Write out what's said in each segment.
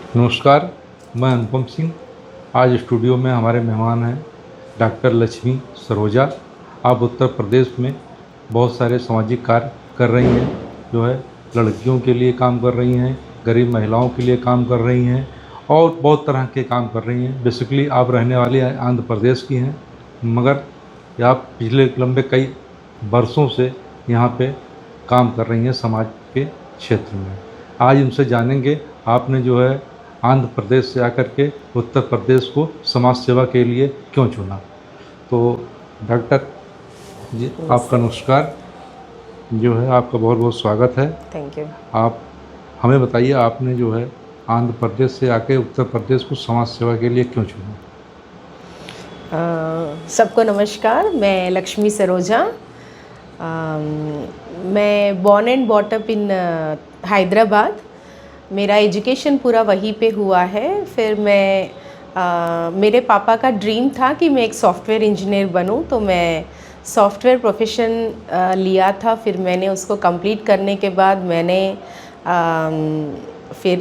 नमस्कार, मैं अनुपम सिंह। आज स्टूडियो में हमारे मेहमान हैं डॉक्टर लक्ष्मी सरोजा। आप उत्तर प्रदेश में बहुत सारे सामाजिक कार्य कर रही हैं, जो है लड़कियों के लिए काम कर रही हैं, गरीब महिलाओं के लिए काम कर रही हैं और बहुत तरह के काम कर रही हैं। बेसिकली आप रहने वाली आंध्र प्रदेश की हैं, मगर आप पिछले लंबे कई वर्षों से यहाँ पे काम कर रही हैं समाज के क्षेत्र में। आज उनसे जानेंगे आपने जो है आंध्र प्रदेश से आकर के उत्तर प्रदेश को समाज सेवा के लिए क्यों चुना। तो डॉक्टर जी आपका नमस्कार, जो है आपका बहुत बहुत स्वागत है। Thank you. आप हमें बताइए, आपने जो है आंध्र प्रदेश से आके उत्तर प्रदेश को समाज सेवा के लिए क्यों चुना। सबको नमस्कार, मैं लक्ष्मी सरोजा। मैं born and bought up in Hyderabad. मेरा एजुकेशन पूरा वहीं पे हुआ है। फिर मेरे पापा का ड्रीम था कि मैं एक सॉफ्टवेयर इंजीनियर बनूं, तो मैं सॉफ्टवेयर प्रोफेशन लिया था। फिर मैंने उसको कंप्लीट करने के बाद मैंने फिर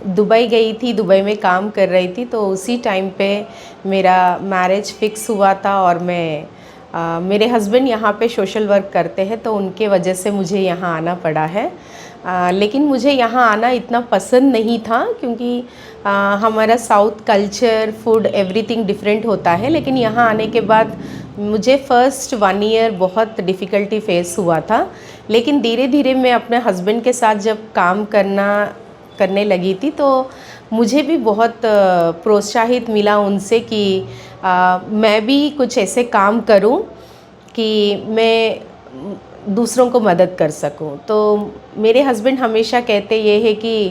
दुबई गई थी, दुबई में काम कर रही थी। तो उसी टाइम पे मेरा मैरिज फिक्स हुआ था और मेरे हस्बैंड यहाँ पे सोशल वर्क करते हैं, तो उनके वजह से मुझे यहाँ आना पड़ा है। लेकिन मुझे यहाँ आना इतना पसंद नहीं था, क्योंकि हमारा south culture, food, everything different होता है। लेकिन यहाँ आने के बाद मुझे फ़र्स्ट 1 ईयर बहुत डिफ़िकल्टी फेस हुआ था। लेकिन धीरे धीरे मैं अपने हस्बैंड के साथ जब काम करने लगी थी, तो मुझे भी बहुत प्रोत्साहित मिला उनसे कि मैं भी कुछ ऐसे काम करूं कि मैं दूसरों को मदद कर सकूं। तो मेरे हस्बैंड हमेशा कहते ये है कि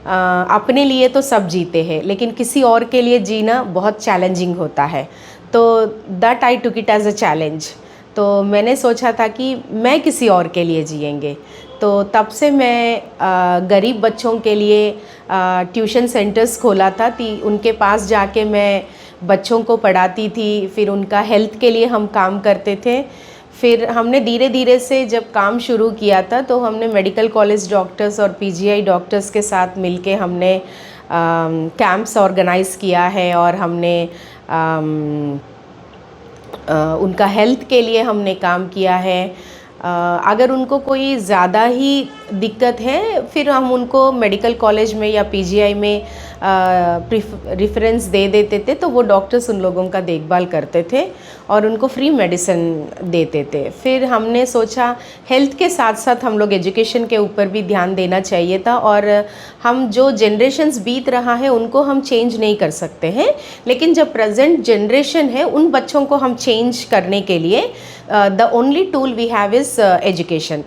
अपने लिए तो सब जीते हैं, लेकिन किसी और के लिए जीना बहुत चैलेंजिंग होता है। तो that I took it as a challenge. तो मैंने सोचा था कि मैं किसी और के लिए जिएंगे। तो तब से मैं गरीब बच्चों के लिए ट्यूशन सेंटर्स खोला था। उनके पास जाके मैं बच्चों को पढ़ाती थी। फिर उनका हेल्थ के लिए हम काम करते थे। फिर हमने धीरे धीरे से जब काम शुरू किया था, तो हमने मेडिकल कॉलेज डॉक्टर्स और पीजीआई डॉक्टर्स के साथ मिलके हमने कैंप्स ऑर्गेनाइज़ किया है और हमने उनका हेल्थ के लिए हमने काम किया है। अगर उनको कोई ज़्यादा ही दिक्कत है, फिर हम उनको मेडिकल कॉलेज में या पीजीआई में रेफरेंस दे देते थे, तो वो डॉक्टर्स उन लोगों का देखभाल करते थे और उनको फ्री मेडिसिन देते थे। फिर हमने सोचा हेल्थ के साथ साथ हम लोग एजुकेशन के ऊपर भी ध्यान देना चाहिए था। और हम जो जनरेशन्स बीत रहा है उनको हम चेंज नहीं कर सकते हैं, लेकिन जब प्रेजेंट जनरेशन है उन बच्चों को हम चेंज करने के लिए the only tool we have is education.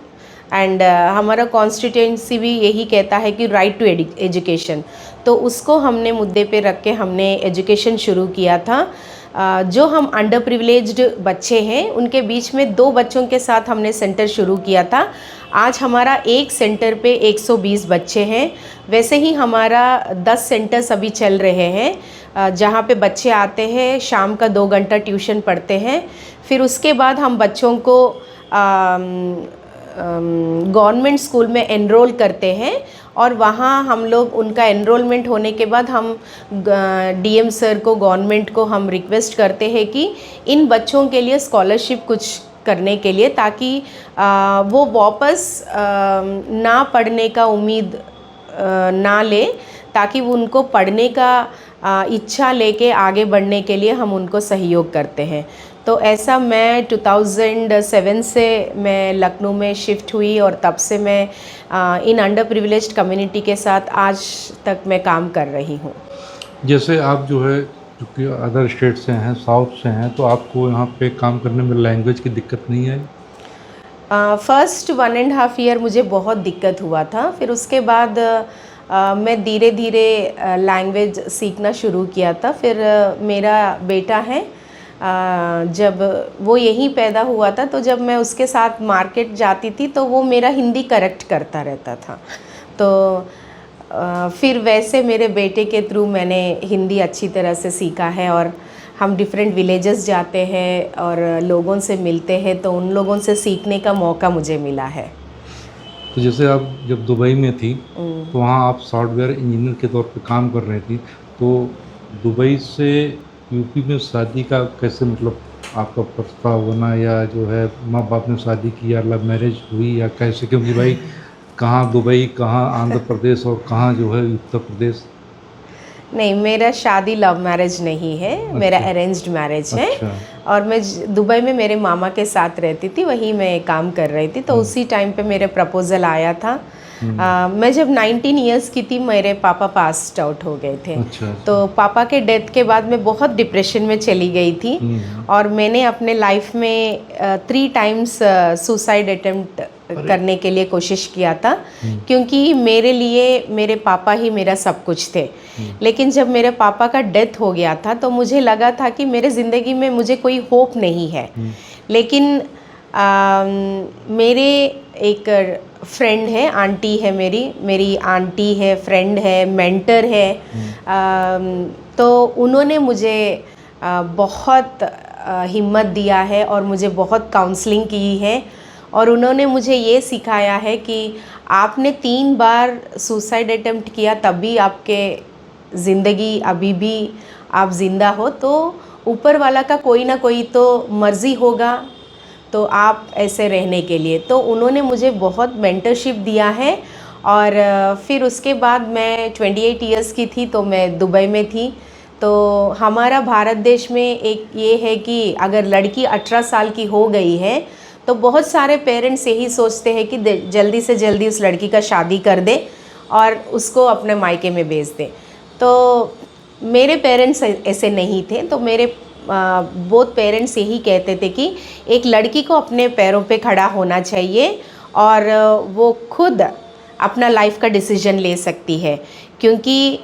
And हमारा कॉन्स्टिट्यूंसी भी यही कहता है कि राइट टू एजुकेशन। तो उसको हमने मुद्दे पे रख के हमने एजुकेशन शुरू किया था। जो हम अंडर प्रिविलेज्ड बच्चे हैं उनके बीच में 2 बच्चों के साथ हमने सेंटर शुरू किया था। आज हमारा एक सेंटर पे 120 बच्चे हैं। वैसे ही हमारा 10 सेंटर्स अभी चल रहे हैं, जहाँ पे बच्चे आते हैं, शाम का 2 घंटा ट्यूशन पढ़ते हैं। फिर उसके बाद हम बच्चों को गवर्नमेंट स्कूल में एनरोल करते हैं और वहाँ हम लोग उनका एनरोलमेंट होने के बाद हम डीएम सर को, गवर्नमेंट को हम रिक्वेस्ट करते हैं कि इन बच्चों के लिए स्कॉलरशिप कुछ करने के लिए, ताकि वो वापस ना पढ़ने का उम्मीद ना ले, ताकि वो उनको पढ़ने का इच्छा लेके आगे बढ़ने के लिए हम उनको सहयोग करते हैं। तो ऐसा मैं 2007 से मैं लखनऊ में शिफ्ट हुई और तब से मैं इन अंडर प्रिविलेज्ड कम्युनिटी के साथ आज तक मैं काम कर रही हूँ। जैसे आप जो है क्योंकि अदर स्टेट से हैं, साउथ से हैं, तो आपको यहाँ पे काम करने में लैंग्वेज की दिक्कत नहीं आई? फर्स्ट 1.5 ईयर मुझे बहुत दिक्कत हुआ था। फिर उसके बाद मैं धीरे धीरे लैंग्वेज सीखना शुरू किया था। फिर मेरा बेटा है, जब वो यहीं पैदा हुआ था, तो जब मैं उसके साथ मार्केट जाती थी तो वो मेरा हिंदी करेक्ट करता रहता था। तो फिर वैसे मेरे बेटे के थ्रू मैंने हिंदी अच्छी तरह से सीखा है। और हम डिफरेंट विलेजेस जाते हैं और लोगों से मिलते हैं, तो उन लोगों से सीखने का मौका मुझे मिला है। तो जैसे आप जब दुबई में थी तो वहाँ आप सॉफ्टवेयर इंजीनियर के तौर पे काम कर रही थी, तो दुबई से यूपी में शादी का कैसे मतलब आपका प्रस्ताव बना, या जो है माँ बाप ने शादी की, या लव मैरिज हुई, या कैसे? क्योंकि भाई कहाँ दुबई, कहाँ आंध्र प्रदेश और कहाँ जो है उत्तर प्रदेश। नहीं, मेरा शादी लव मैरिज नहीं है, मेरा अच्छा। अरेंज्ड मैरिज है। अच्छा। और मैं दुबई में मेरे मामा के साथ रहती थी, वहीं मैं काम कर रही थी। तो उसी टाइम पे मेरे प्रपोज़ल आया था। मैं जब 19 इयर्स की थी, मेरे पापा पास्ड आउट हो गए थे। अच्छा। तो पापा के डेथ के बाद मैं बहुत डिप्रेशन में चली गई थी। और मैंने अपने लाइफ में 3 टाइम्स सुसाइड अटेम्प्ट करने के लिए कोशिश किया था, क्योंकि मेरे लिए मेरे पापा ही मेरा सब कुछ थे। लेकिन जब मेरे पापा का डेथ हो गया था तो मुझे लगा था कि मेरे ज़िंदगी में मुझे कोई होप नहीं है। लेकिन मेरे एक फ्रेंड है, आंटी है, मेरी आंटी है, फ्रेंड है, मेंटर है। तो उन्होंने मुझे बहुत हिम्मत दिया है और मुझे बहुत काउंसलिंग की है। और उन्होंने मुझे ये सिखाया है कि आपने 3 बार सुसाइड अटेम्प्ट किया, तब भी आपके ज़िंदगी अभी भी आप ज़िंदा हो, तो ऊपर वाला का कोई ना कोई तो मर्ज़ी होगा, तो आप ऐसे रहने के लिए। तो उन्होंने मुझे बहुत मेंटरशिप दिया है। और फिर उसके बाद मैं 28 इयर्स की थी तो मैं दुबई में थी। तो हमारा भारत देश में एक ये है कि अगर लड़की 18 साल की हो गई है तो बहुत सारे पेरेंट्स यही सोचते हैं कि जल्दी से जल्दी उस लड़की का शादी कर दे और उसको अपने मायके में भेज दे। तो मेरे पेरेंट्स ऐसे नहीं थे। तो मेरे बोथ पेरेंट्स यही कहते थे कि एक लड़की को अपने पैरों पे खड़ा होना चाहिए और वो खुद अपना लाइफ का डिसीजन ले सकती है। क्योंकि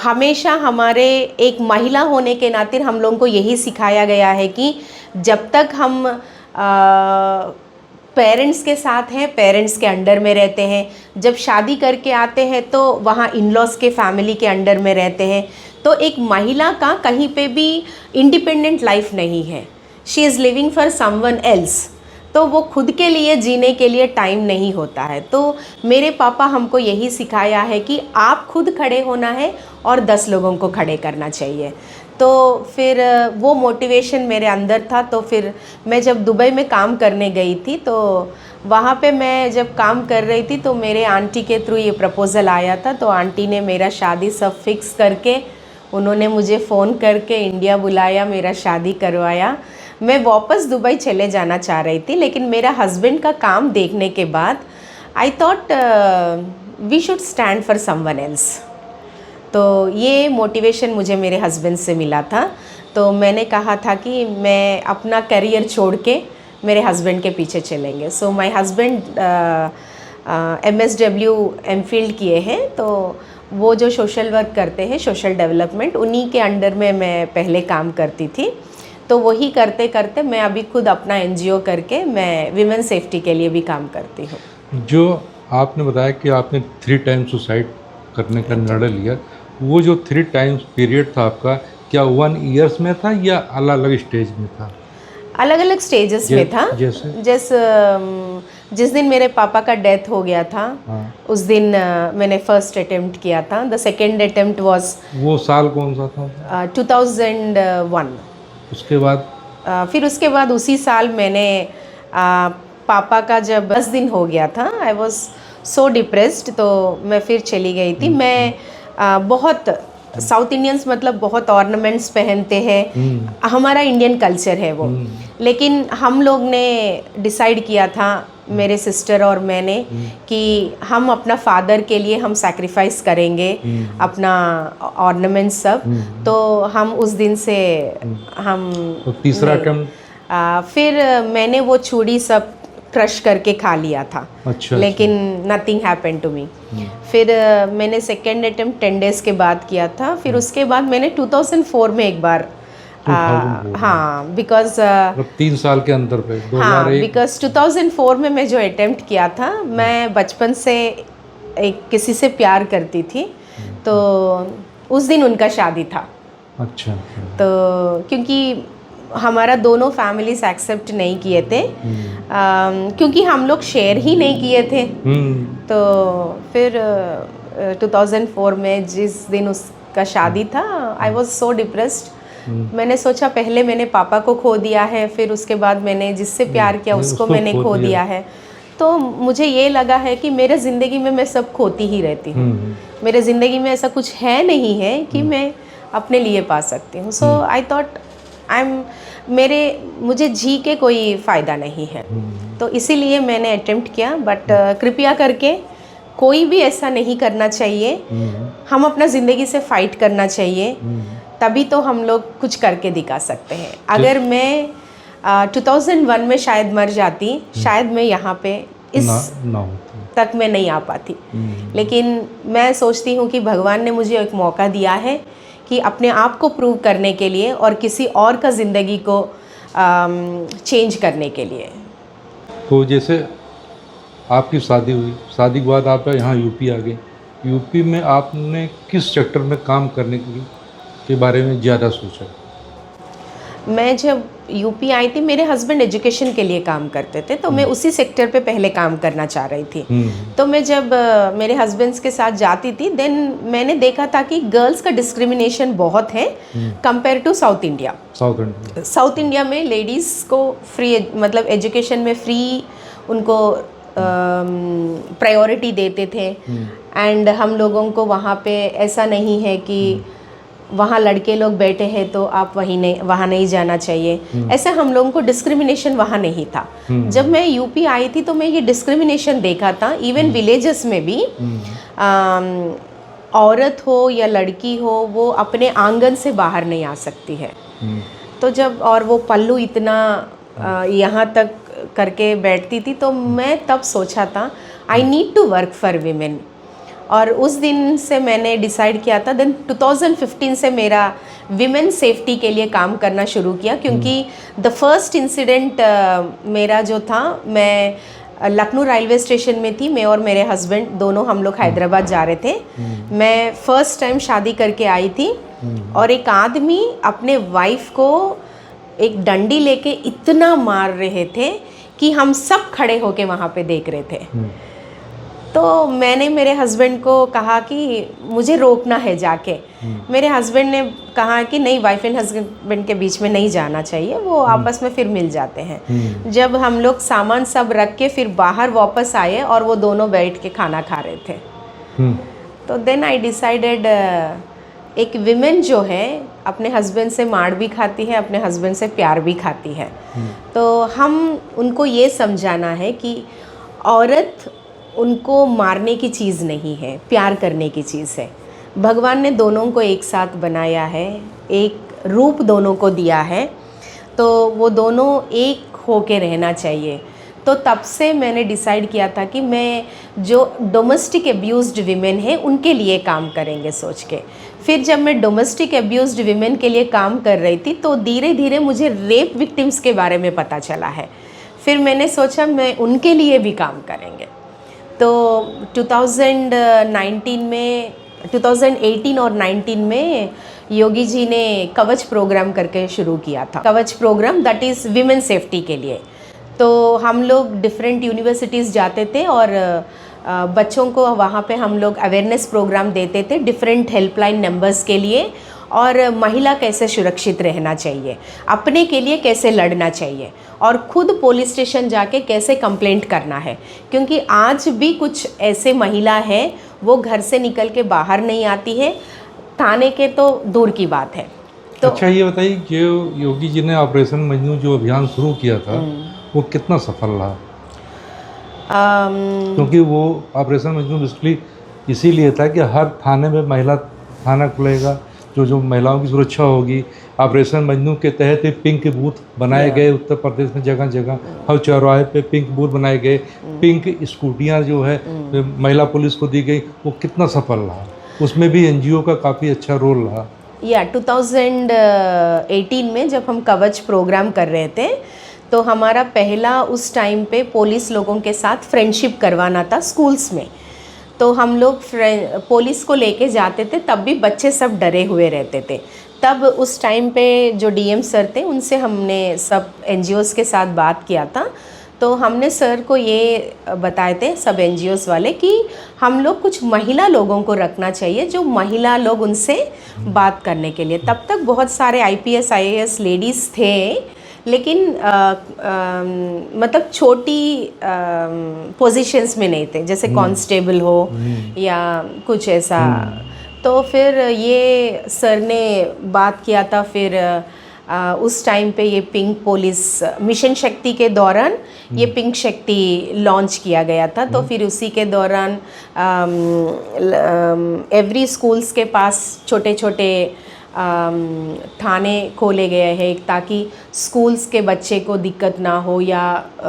हमेशा हमारे एक महिला होने के नाते हम लोगों को यही सिखाया गया है कि जब तक हम पेरेंट्स के साथ हैं, पेरेंट्स के अंडर में रहते हैं, जब शादी करके आते हैं तो वहाँ इन-लॉज़ के फैमिली के अंडर में रहते हैं। तो एक महिला का कहीं पे भी इंडिपेंडेंट लाइफ नहीं है, she is living for someone else. तो वो खुद के लिए जीने के लिए टाइम नहीं होता है। तो मेरे पापा हमको यही सिखाया है कि आप खुद खड़े होना है और 10 लोगों को खड़े करना चाहिए। तो फिर वो मोटिवेशन मेरे अंदर था। तो फिर मैं जब दुबई में काम करने गई थी तो वहाँ पे मैं जब काम कर रही थी तो मेरे आंटी के थ्रू ये प्रपोज़ल आया था। तो आंटी ने मेरा शादी सब फिक्स करके उन्होंने मुझे फ़ोन करके इंडिया बुलाया, मेरा शादी करवाया। मैं वापस दुबई चले जाना चाह रही थी, लेकिन मेरा हस्बैंड का काम देखने के बाद I thought we should stand for someone else. तो ये मोटिवेशन मुझे मेरे हस्बैंड से मिला था। तो मैंने कहा था कि मैं अपना करियर छोड़ के मेरे हस्बैंड के पीछे चलेंगे। So my husband MSW Enfield किए हैं। तो वो जो सोशल वर्क करते हैं, सोशल डेवलपमेंट, उन्हीं के अंडर में मैं पहले काम करती थी। तो वही करते करते मैं अभी खुद अपना NGO करके मैं विमेन सेफ्टी के लिए भी काम करती हूँ। जो आपने बताया कि आपने 3 टाइम सुसाइड करने का निर्णय लिया, वो जो 3 टाइम्स पीरियड था आपका, क्या 1 ईयर्स में था या अलग अलग स्टेज में था? अलग अलग स्टेजेस में था। जैसे जिस दिन मेरे पापा का डेथ हो गया था, उस दिन मैंने फर्स्ट अटेम्प्ट किया था। द सेकेंड अटेम्प्ट वाज, वो साल कौन सा था? 2001। उसके बाद फिर उसके बाद उसी साल मैंने पापा का जब 10 दिन हो गया था, आई वॉज सो डिप्रेस्ड, तो मैं फिर चली गई थी। मैं बहुत साउथ इंडियंस मतलब बहुत ऑर्नामेंट्स पहनते हैं, हमारा इंडियन कल्चर है वो। लेकिन हम लोग ने डिसाइड किया था, मेरे सिस्टर और मैंने, कि हम अपना फादर के लिए हम सैक्रिफाइस करेंगे अपना ऑर्नामेंट्स सब। तो हम उस दिन से हम तो तीसरा अटेम्प्ट फिर मैंने वो चूड़ी सब क्रश करके खा लिया था। अच्छा, लेकिन नथिंग हैपेंड टू मी। फिर मैंने सेकेंड अटेम्प्ट 10 डेज़ के बाद किया था। फिर उसके बाद मैंने 2004 में एक बार हाँ, बिकॉज 3 साल के अंदर पे 2001। हाँ, बिकॉज 2004 में मैं जो अटेम्प्ट किया था, मैं बचपन से एक किसी से प्यार करती थी, तो उस दिन उनका शादी था। अच्छा। तो क्योंकि हमारा दोनों फैमिलीज एक्सेप्ट नहीं किए थे, क्योंकि हम लोग शेयर ही नहीं किए थे। तो फिर 2004 में जिस दिन उसका शादी था, आई वॉज सो डिप्रेस्ड। मैंने सोचा पहले मैंने पापा को खो दिया है, फिर उसके बाद मैंने जिससे प्यार किया उसको मैंने खो दिया है। तो मुझे ये लगा है कि मेरे ज़िंदगी में मैं सब खोती ही रहती हूँ। मेरे ज़िंदगी में ऐसा कुछ है नहीं है कि मैं अपने लिए पा सकती हूँ। सो आई थॉट मुझे जी के कोई फ़ायदा नहीं है। तो इसीलिए मैंने अटेम्प्ट किया, बट कृपया करके कोई भी ऐसा नहीं करना चाहिए। हम अपना ज़िंदगी से फाइट करना चाहिए, तभी तो हम लोग कुछ करके दिखा सकते हैं। अगर मैं 2001 में शायद मर जाती, शायद मैं यहाँ पे इस तक मैं नहीं आ पाती। लेकिन मैं सोचती हूँ कि भगवान ने मुझे एक मौका दिया है कि अपने आप को प्रूव करने के लिए और किसी और का ज़िंदगी को चेंज करने के लिए। तो जैसे आपकी शादी हुई, शादी के बाद आप यहाँ यूपी आ गए। यूपी में आपने किस सेक्टर में काम करने के बारे में ज़्यादा सोचा? मैं जब यूपी आई थी, मेरे हस्बैंड एजुकेशन के लिए काम करते थे, तो मैं उसी सेक्टर पे पहले काम करना चाह रही थी। तो मैं जब मेरे हस्बैंड्स के साथ जाती थी, देन मैंने देखा था कि गर्ल्स का डिस्क्रिमिनेशन बहुत है compare to south India. South India में लेडीज़ को फ्री, मतलब एजुकेशन में फ्री उनको प्रायोरिटी देते थे। एंड हम लोगों को वहाँ पे ऐसा नहीं है कि वहाँ लड़के लोग बैठे हैं तो आप वहाँ नहीं जाना चाहिए। ऐसे हम लोगों को डिस्क्रिमिनेशन वहाँ नहीं था। जब मैं यूपी आई थी तो मैं ये डिस्क्रिमिनेशन देखा था। इवन विलेजेस में भी औरत हो या लड़की हो, वो अपने आंगन से बाहर नहीं आ सकती है। तो जब और वो पल्लू इतना यहाँ तक करके बैठती थी, तो मैं तब सोचा था I need to work for women. और उस दिन से मैंने डिसाइड किया था। देन 2015 से मेरा विमेन सेफ्टी के लिए काम करना शुरू किया, क्योंकि द फर्स्ट इंसिडेंट मेरा जो था, मैं लखनऊ रेलवे स्टेशन में थी। मैं और मेरे हस्बैंड दोनों हम लोग हैदराबाद जा रहे थे। मैं फर्स्ट टाइम शादी करके आई थी, और एक आदमी अपने वाइफ को एक डंडी लेके इतना मार रहे थे कि हम सब खड़े होके वहाँ पे देख रहे थे। तो मैंने मेरे हस्बैंड को कहा कि मुझे रोकना है जाके। मेरे हस्बैंड ने कहा कि नहीं, वाइफ एंड हस्बैंड के बीच में नहीं जाना चाहिए, वो आपस में फिर मिल जाते हैं। जब हम लोग सामान सब रख के फिर बाहर वापस आए और वो दोनों बैठ के खाना खा रहे थे, तो देन आई डिसाइडेड, एक विमेन जो है अपने हस्बैंड से मार भी खाती है, अपने हस्बैंड से प्यार भी खाती है। तो हम उनको ये समझाना है कि औरत उनको मारने की चीज़ नहीं है, प्यार करने की चीज़ है। भगवान ने दोनों को एक साथ बनाया है, एक रूप दोनों को दिया है, तो वो दोनों एक होके रहना चाहिए। तो तब से मैंने डिसाइड किया था कि मैं जो डोमेस्टिक एब्यूज्ड विमेन है उनके लिए काम करेंगे सोच के। फिर जब मैं डोमेस्टिक एब्यूज्ड विमेन के लिए काम कर रही थी, तो धीरे धीरे मुझे रेप विक्टिम्स के बारे में पता चला है। फिर मैंने सोचा मैं उनके लिए भी काम करेंगे। तो 2018 और 19 में योगी जी ने कवच प्रोग्राम करके शुरू किया था। Kavach programme that is women safety के लिए। तो हम लोग डिफरेंट यूनिवर्सिटीज़ जाते थे और बच्चों को वहाँ पे हम लोग अवेयरनेस प्रोग्राम देते थे डिफरेंट हेल्पलाइन नंबर्स के लिए, और महिला कैसे सुरक्षित रहना चाहिए, अपने के लिए कैसे लड़ना चाहिए, और खुद पुलिस स्टेशन जाके कैसे कंप्लेंट करना है। क्योंकि आज भी कुछ ऐसे महिला है वो घर से निकल के बाहर नहीं आती है, थाने के तो दूर की बात है। तो अच्छा, ये बताइए कि योगी जी ने ऑपरेशन मजनू जो अभियान शुरू किया था वो कितना सफल रहा? क्योंकि वो ऑपरेशन मजनू बेसिकली इसीलिए था कि हर थाने में महिला थाना खुलेगा, जो महिलाओं की सुरक्षा होगी। ऑपरेशन मजनू के तहत पिंक बूथ बनाए गए उत्तर प्रदेश में, जगह जगह हर चौराहे पे पिंक बूथ बनाए गए। पिंक स्कूटियाँ जो है महिला पुलिस को दी गई, वो कितना सफल रहा? उसमें भी एनजीओ का काफ़ी अच्छा रोल रहा। 2018 में जब हम कवच प्रोग्राम कर रहे थे, तो हमारा पहला उस टाइम पे पुलिस लोगों के साथ फ्रेंडशिप करवाना था स्कूल्स में। तो हम लोग पुलिस को लेके जाते थे, तब भी बच्चे सब डरे हुए रहते थे। तब उस टाइम पे जो डीएम सर थे उनसे हमने सब एनजीओज़ के साथ बात किया था। तो हमने सर को ये बताए थे सब एनजीओज़ वाले कि हम लोग कुछ महिला लोगों को रखना चाहिए, जो महिला लोग उनसे बात करने के लिए। तब तक बहुत सारे आईपीएस आईएएस लेडीज़ थे, लेकिन मतलब छोटी पोजीशंस में नहीं थे, जैसे कांस्टेबल हो या कुछ ऐसा। तो फिर ये सर ने बात किया था। फिर उस टाइम पे ये पिंक पुलिस मिशन शक्ति के दौरान ये पिंक शक्ति लॉन्च किया गया था। तो फिर उसी के दौरान एवरी स्कूल्स के पास छोटे छोटे थाने खोले गए हैं, ताकि स्कूल्स के बच्चे को दिक्कत ना हो या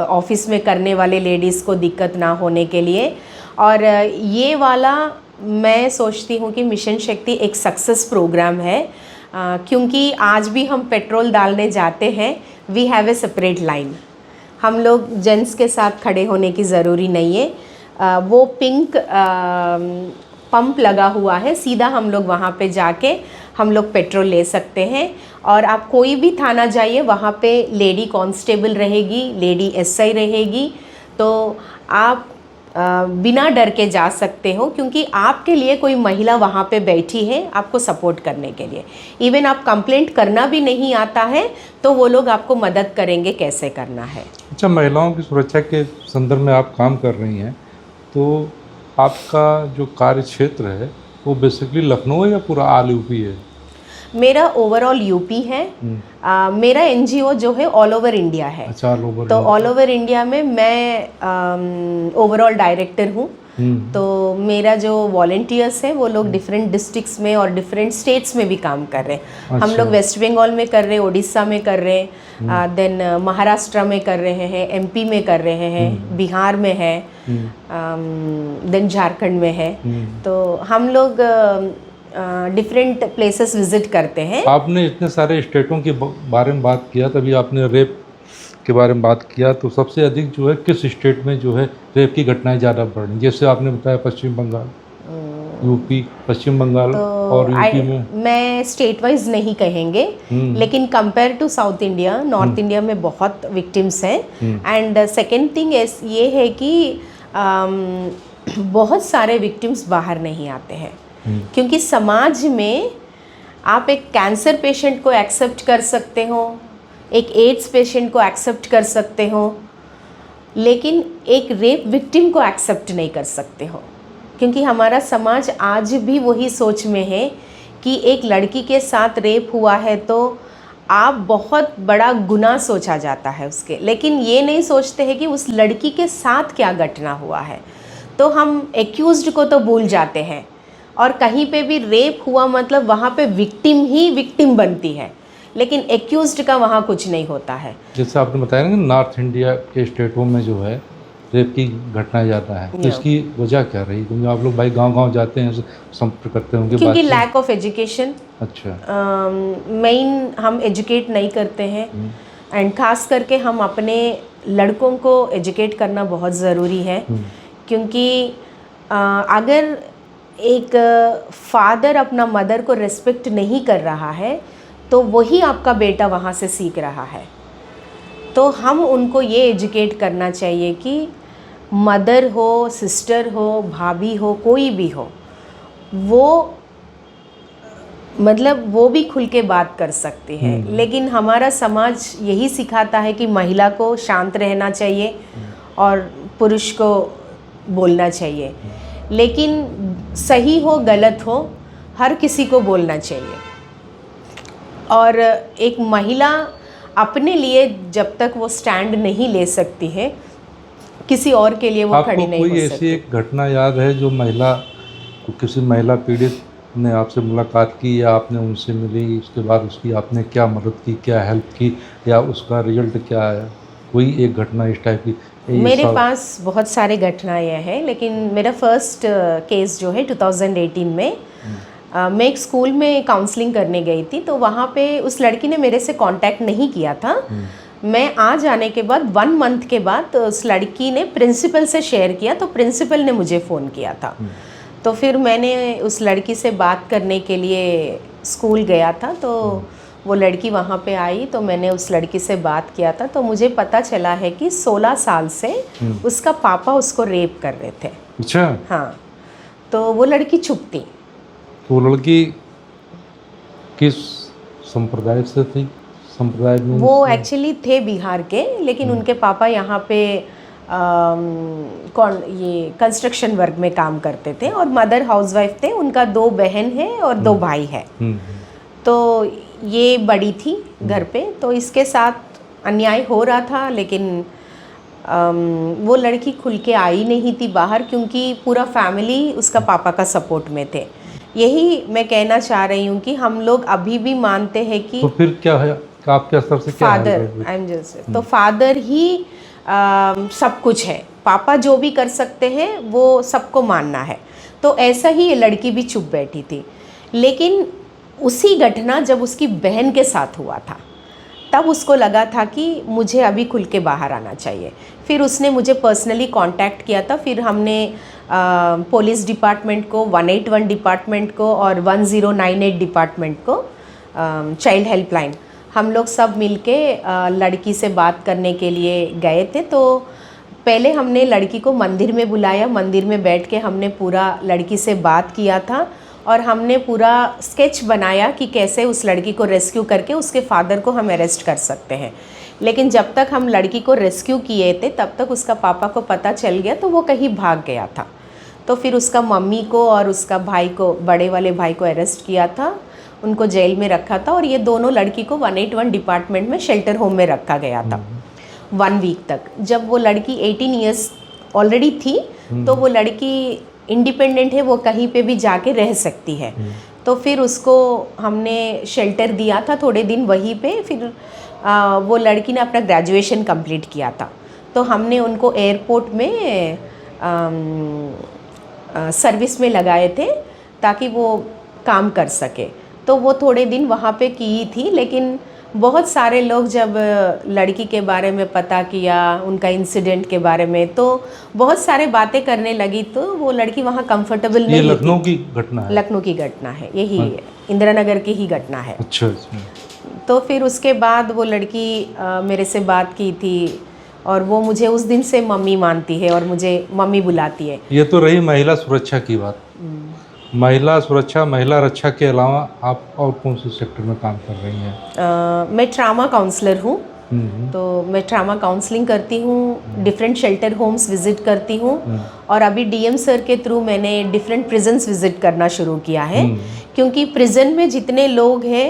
ऑफिस में करने वाले लेडीज़ को दिक्कत ना होने के लिए। और ये वाला मैं सोचती हूँ कि मिशन शक्ति एक सक्सेस प्रोग्राम है, क्योंकि आज भी हम पेट्रोल डालने जाते हैं, we have a separate line. हम लोग जेंट्स के साथ खड़े होने की ज़रूरी नहीं है। वो पिंक पंप लगा हुआ है, सीधा हम लोग वहाँ पे जाके हम लोग पेट्रोल ले सकते हैं। और आप कोई भी थाना जाइए, वहाँ पे लेडी कांस्टेबल रहेगी, लेडी एसआई रहेगी, तो आप बिना डर के जा सकते हो, क्योंकि आपके लिए कोई महिला वहाँ पे बैठी है आपको सपोर्ट करने के लिए। इवन आप कंप्लेंट करना भी नहीं आता है तो वो लोग आपको मदद करेंगे कैसे करना है। अच्छा, महिलाओं की सुरक्षा के संदर्भ में आप काम कर रही हैं, तो आपका जो कार्य क्षेत्र है वो बेसिकली लखनऊ है या पूरा ऑल यूपी है? मेरा ओवरऑल यूपी है। मेरा एनजीओ जो है ऑल ओवर इंडिया है। अच्छा, ऑल ओवर। तो ऑल ओवर इंडिया में मैं ओवरऑल डायरेक्टर हूँ। तो मेरा जो वॉलंटियर्स हैं वो लोग डिफरेंट डिस्ट्रिक्ट्स में और डिफरेंट स्टेट्स में भी काम कर रहे हैं। हम लोग वेस्ट बंगाल में कर रहे हैं, उड़ीसा में कर रहे हैं, देन महाराष्ट्र में कर रहे हैं, एमपी में कर रहे हैं, बिहार में है, देन झारखंड में है। तो हम लोग डिफरेंट प्लेसेस विजिट करते हैं। आपने इतने सारे स्टेटों के बारे में बात किया, तभी आपने रेप के बारे में बात किया, तो सबसे अधिक जो है किस स्टेट में जो है रेप की घटनाएं ज़्यादा बढ़ रही? जैसे आपने बताया पश्चिम बंगाल, यूपी, पश्चिम बंगाल तो और यूपी में। मैं स्टेट वाइज नहीं कहेंगे, लेकिन compare to south India, north India में बहुत विक्टिम्स हैं। एंड सेकेंड थिंग ये है कि बहुत सारे विक्टिम्स बाहर नहीं आते हैं, क्योंकि समाज में आप एक कैंसर पेशेंट को एक्सेप्ट कर सकते हो, एक एड्स पेशेंट को एक्सेप्ट कर सकते हो, लेकिन एक रेप विक्टिम को एक्सेप्ट नहीं कर सकते हो, क्योंकि हमारा समाज आज भी वही सोच में है कि एक लड़की के साथ रेप हुआ है तो आप बहुत बड़ा गुनाह सोचा जाता है उसके, लेकिन ये नहीं सोचते हैं कि उस लड़की के साथ क्या घटना हुआ है। तो हम एक्यूज्ड को तो भूल जाते हैं, और कहीं पे भी रेप हुआ मतलब वहाँ पे विक्टिम ही विक्टिम बनती है, लेकिन एक्यूज्ड का वहाँ कुछ नहीं होता है। जैसे आपने बताया ना, नॉर्थ इंडिया के स्टेटों में जो है रेप की घटनाएं ज़्यादा है, तो इसकी वजह क्या रही? क्योंकि आप लोग भाई गांव-गांव जाते हैं, संपर्क करते होंगे। क्योंकि लैक ऑफ एजुकेशन। अच्छा। मेन हम एजुकेट नहीं करते हैं, एंड खास करके हम अपने लड़कों को एजुकेट करना बहुत ज़रूरी है, क्योंकि अगर एक फादर अपना मदर को रिस्पेक्ट नहीं कर रहा है तो वही आपका बेटा वहाँ से सीख रहा है। तो हम उनको ये एजुकेट करना चाहिए कि मदर हो, सिस्टर हो, भाभी हो, कोई भी हो, वो मतलब वो भी खुल के बात कर सकती है। लेकिन हमारा समाज यही सिखाता है कि महिला को शांत रहना चाहिए और पुरुष को बोलना चाहिए, लेकिन सही हो गलत हो हर किसी को बोलना चाहिए। और एक महिला अपने लिए जब तक वो स्टैंड नहीं ले सकती है, किसी और के लिए वो खड़ी नहीं हो सकती। कोई ऐसी एक घटना याद है जो महिला, किसी महिला पीड़ित ने आपसे मुलाकात की या आपने उनसे मिली, उसके बाद उसकी आपने क्या मदद की, क्या हेल्प की, या उसका रिजल्ट क्या आया? कोई एक घटना इस टाइप की? मेरे पास बहुत सारे घटनाएं हैं, लेकिन मेरा फर्स्ट केस जो है 2018 में मैं एक स्कूल में काउंसलिंग करने गई थी। तो वहाँ पे उस लड़की ने मेरे से कांटेक्ट नहीं किया था, मैं आ जाने के बाद 1 मंथ के बाद उस लड़की ने प्रिंसिपल से शेयर किया, तो प्रिंसिपल ने मुझे फ़ोन किया था। तो फिर मैंने उस लड़की से बात करने के लिए स्कूल गया था, तो वो लड़की वहाँ पे आई, तो मैंने उस लड़की से बात किया था, तो मुझे पता चला है कि 16 साल से उसका पापा उसको रेप कर रहे थे। अच्छा। हाँ, तो वो लड़की चुप थी। तो वो लड़की किस संप्रदाय से थी? संप्रदाय में वो एक्चुअली थे बिहार के, लेकिन उनके पापा यहाँ पे कौन ये कंस्ट्रक्शन वर्क में काम करते थे, और मदर हाउसवाइफ थे। उनका 2 बहन है और 2 भाई है। तो ये बड़ी थी घर पे, तो इसके साथ अन्याय हो रहा था, लेकिन वो लड़की खुल के आई नहीं थी बाहर, क्योंकि पूरा फैमिली उसका पापा का सपोर्ट में थे। यही मैं कहना चाह रही हूँ कि हम लोग अभी भी मानते हैं कि तो फिर क्या है, आपके स्तर से क्या फादर, आई एम जस्ट, तो फादर ही सब कुछ है। पापा जो भी कर सकते हैं वो सबको मानना है। तो ऐसा ही ये लड़की भी चुप बैठी थी। लेकिन उसी घटना जब उसकी बहन के साथ हुआ था, तब उसको लगा था कि मुझे अभी खुल के बाहर आना चाहिए। फिर उसने मुझे पर्सनली कांटेक्ट किया था। फिर हमने पुलिस डिपार्टमेंट को, 181 डिपार्टमेंट को और 1098 डिपार्टमेंट को, चाइल्ड हेल्पलाइन, हम लोग सब मिलके लड़की से बात करने के लिए गए थे। तो पहले हमने लड़की को मंदिर में बुलाया, मंदिर में बैठ के हमने पूरा लड़की से बात किया था, और हमने पूरा स्केच बनाया कि कैसे उस लड़की को रेस्क्यू करके उसके फादर को हम अरेस्ट कर सकते हैं। लेकिन जब तक हम लड़की को रेस्क्यू किए थे, तब तक उसका पापा को पता चल गया, तो वो कहीं भाग गया था। तो फिर उसका मम्मी को और उसका भाई को, बड़े वाले भाई को अरेस्ट किया था, उनको जेल में रखा था, और ये दोनों लड़की को 181 डिपार्टमेंट में शेल्टर होम में रखा गया था 1 वीक तक। जब वो लड़की 18 ईयर्स ऑलरेडी थी, तो वो लड़की इंडिपेंडेंट है, वो कहीं पे भी जाके रह सकती है। तो फिर उसको हमने शेल्टर दिया था थोड़े दिन वहीं पे। फिर वो लड़की ने अपना ग्रेजुएशन कंप्लीट किया था, तो हमने उनको एयरपोर्ट में सर्विस में लगाए थे ताकि वो काम कर सके। तो वो थोड़े दिन वहाँ पे की थी, लेकिन बहुत सारे लोग जब लड़की के बारे में पता किया, उनका इंसिडेंट के बारे में, तो बहुत सारे बातें करने लगी, तो वो लड़की वहाँ कंफर्टेबल नहीं थी। ये लखनऊ की घटना है? लखनऊ की घटना है, यही इंदिरा नगर की ही घटना है। अच्छा अच्छा। तो फिर उसके बाद वो लड़की मेरे से बात की थी, और वो मुझे उस दिन से मम्मी मानती है और मुझे मम्मी बुलाती है। ये तो रही महिला सुरक्षा की बात। महिला सुरक्षा, महिला रक्षा के अलावा आप और कौन से सेक्टर में काम कर रही हैं? मैं ट्रामा काउंसलर हूँ, तो मैं ट्रामा काउंसलिंग करती हूँ, डिफरेंट शेल्टर होम्स विज़िट करती हूँ, और अभी डीएम सर के थ्रू मैंने डिफरेंट प्रिजन्स विज़िट करना शुरू किया है। क्योंकि प्रिजन में जितने लोग हैं,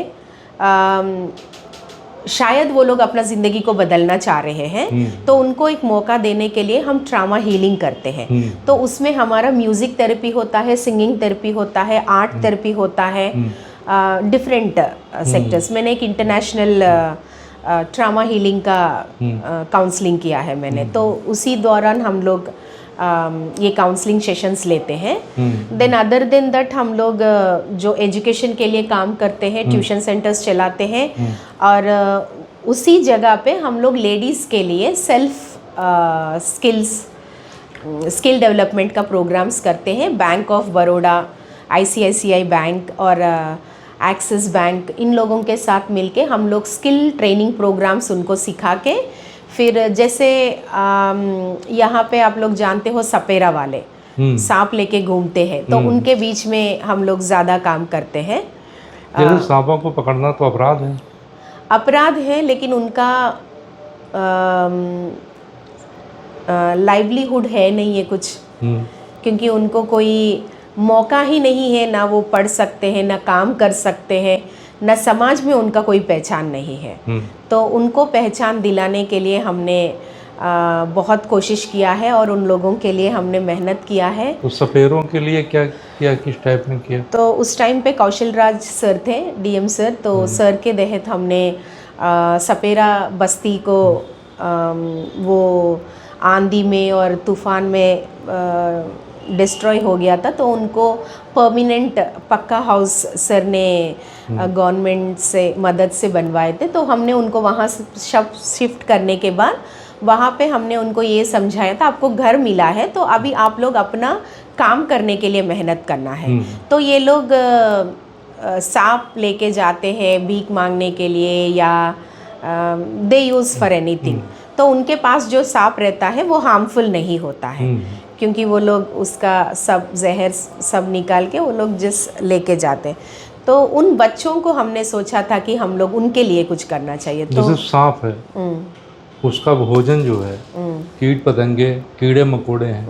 शायद वो लोग अपना ज़िंदगी को बदलना चाह रहे हैं, तो उनको एक मौका देने के लिए हम ट्रामा हीलिंग करते हैं। तो उसमें हमारा म्यूज़िक थेरेपी होता है, सिंगिंग थेरेपी होता है, आर्ट थेरेपी होता है, डिफरेंट सेक्टर्स। मैंने एक इंटरनेशनल ट्रामा हीलिंग का काउंसलिंग किया है मैंने, तो उसी दौरान हम लोग ये काउंसलिंग सेशंस लेते हैं। देन अदर देन दैट हम लोग जो एजुकेशन के लिए काम करते हैं, ट्यूशन सेंटर्स चलाते हैं, और उसी जगह पे हम लोग लेडीज़ के लिए सेल्फ स्किल डेवलपमेंट का प्रोग्राम्स करते हैं। Bank of Baroda, ICICI bank और एक्सिस बैंक, इन लोगों के साथ मिलके हम लोग स्किल ट्रेनिंग प्रोग्राम्स उनको सिखा के, फिर जैसे यहाँ पे आप लोग जानते हो सपेरा वाले सांप लेके घूमते हैं, तो उनके बीच में हम लोग ज़्यादा काम करते हैं। जैसे सांपों को पकड़ना तो अपराध है? अपराध है, लेकिन उनका लाइवलीहुड है नहीं है कुछ, क्योंकि उनको कोई मौका ही नहीं है, ना वो पढ़ सकते हैं, ना काम कर सकते हैं, ना समाज में उनका कोई पहचान नहीं है। तो उनको पहचान दिलाने के लिए हमने बहुत कोशिश किया है, और उन लोगों के लिए हमने मेहनत किया है। तो सपेरों के लिए क्या किया, किस टाइप में किया? तो उस टाइम पे कौशल राज सर थे, डीएम सर, तो सर के तहत हमने सपेरा बस्ती को वो आंधी में और तूफान में डिस्ट्रॉय हो गया था, तो उनको परमानेंट पक्का हाउस सर ने गवर्नमेंट से मदद से बनवाए थे। तो हमने उनको वहाँ से शिफ्ट करने के बाद वहाँ पे हमने उनको ये समझाया था, आपको घर मिला है तो अभी आप लोग अपना काम करने के लिए मेहनत करना है। तो ये लोग सांप लेके जाते हैं भीख मांगने के लिए, या दे यूज़ फॉर एनीथिंग। तो उनके पास जो सांप रहता है वो हार्मफुल नहीं होता है, क्योंकि वो लोग उसका सब जहर सब निकाल के वो लोग जिस लेके जाते हैं। तो उन बच्चों को हमने सोचा था कि हम लोग उनके लिए कुछ करना चाहिए। तो जैसे सांप है, उसका भोजन जो है कीट पतंगे कीड़े मकोड़े हैं,